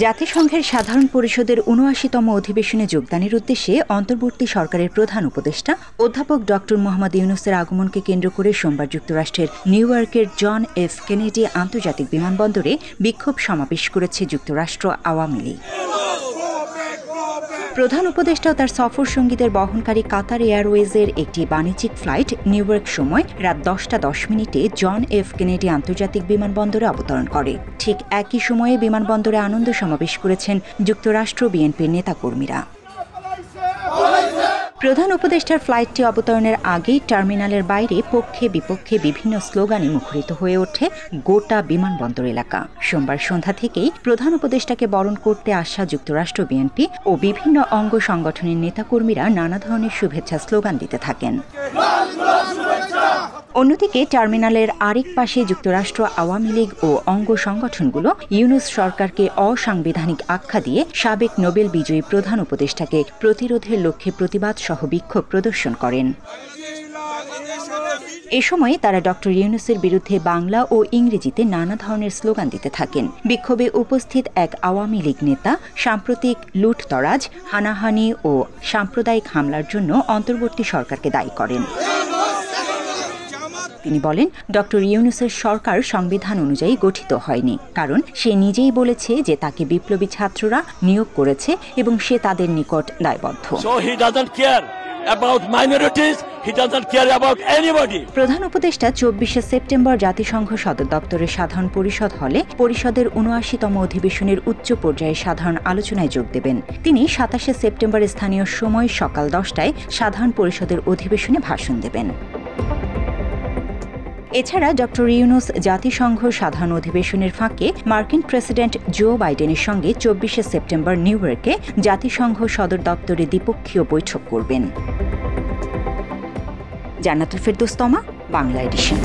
জাতিসংঘের সাধারণ পরিষদের ৭৯তম অধিবেশনে যোগদানের উদ্দেশ্যে অন্তর্বর্তী সরকারের প্রধান উপদেষ্টা অধ্যাপক ড মোহাম্মদ ইউনূসের আগমনকে কেন্দ্র করে সোমবার যুক্তরাষ্ট্রের নিউ ইয়র্কের জন এফ কেনেডি আন্তর্জাতিক বিমানবন্দরে বিক্ষোভ সমাবেশ করেছে যুক্তরাষ্ট্র আওয়ামী লীগ। প্রধান উপদেষ্টা ও তার সফর সঙ্গীদের বহনকারী কাতার এয়ারওয়েজের একটি বাণিজ্যিক ফ্লাইট নিউ ইয়র্ক সময় রাত 10:10 জন এফ কেনেডি আন্তর্জাতিক বিমানবন্দরে অবতরণ করে। ঠিক একই সময়ে বিমানবন্দরে আনন্দ সমাবেশ করেছেন যুক্তরাষ্ট্র বিএনপির নেতাকর্মীরা। প্রধান উপদেষ্টার ফ্লাইটটি অবতরণের আগেই টার্মিনালের বাইরে পক্ষে বিপক্ষে বিভিন্ন স্লোগানে মুখরিত হয়ে ওঠে গোটা বিমানবন্দর এলাকা। সোমবার সন্ধ্যা থেকেই প্রধান উপদেষ্টাকে বরণ করতে আসা যুক্তরাষ্ট্র বিএনপি ও বিভিন্ন অঙ্গ সংগঠনের নেতাকর্মীরা নানা ধরনের শুভেচ্ছা স্লোগান দিতে থাকেন। অন্যদিকে টার্মিনালের আরেক পাশে যুক্তরাষ্ট্র আওয়ামী লীগ ও অঙ্গ সংগঠনগুলো ইউনূস সরকারকে অসাংবিধানিক আখ্যা দিয়ে সাবেক নোবেল বিজয়ী প্রধান উপদেষ্টাকে প্রতিরোধের লক্ষ্যে প্রতিবাদ সহ বিক্ষোভ প্রদর্শন করেন। এ সময় তারা ড ইউনূসের বিরুদ্ধে বাংলা ও ইংরেজিতে নানা ধরনের স্লোগান দিতে থাকেন। বিক্ষোভে উপস্থিত এক আওয়ামী লীগ নেতা সাম্প্রতিক লুটতরাজ, হানাহানি ও সাম্প্রদায়িক হামলার জন্য অন্তর্বর্তী সরকারকে দায়ী করেন। তিনি বলেন, ড ইউনূসের সরকার সংবিধান অনুযায়ী গঠিত হয়নি, কারণ সে নিজেই বলেছে যে তাকে বিপ্লবী ছাত্ররা নিয়োগ করেছে এবং সে তাদের নিকট দায়বদ্ধ। প্রধান উপদেষ্টা 24শে সেপ্টেম্বর জাতিসংঘ সদর দপ্তরের সাধারণ পরিষদ হলে পরিষদের ৭৯তম অধিবেশনের উচ্চ পর্যায়ে সাধারণ আলোচনায় যোগ দেবেন। তিনি ২৭শে সেপ্টেম্বর স্থানীয় সময় সকাল 10টায় সাধারণ পরিষদের অধিবেশনে ভাষণ দেবেন। এছাড়া ড ইউনূস জাতিসংঘ সাধারণ অধিবেশনের ফাঁকে মার্কিন প্রেসিডেন্ট জো বাইডেনের সঙ্গে 24শে সেপ্টেম্বর নিউ ইয়র্কে জাতিসংঘ সদর দপ্তরে দ্বিপক্ষীয় বৈঠক করবেন। জান্নাতুল ফেরদৌস তমা, বাংলা এডিশন।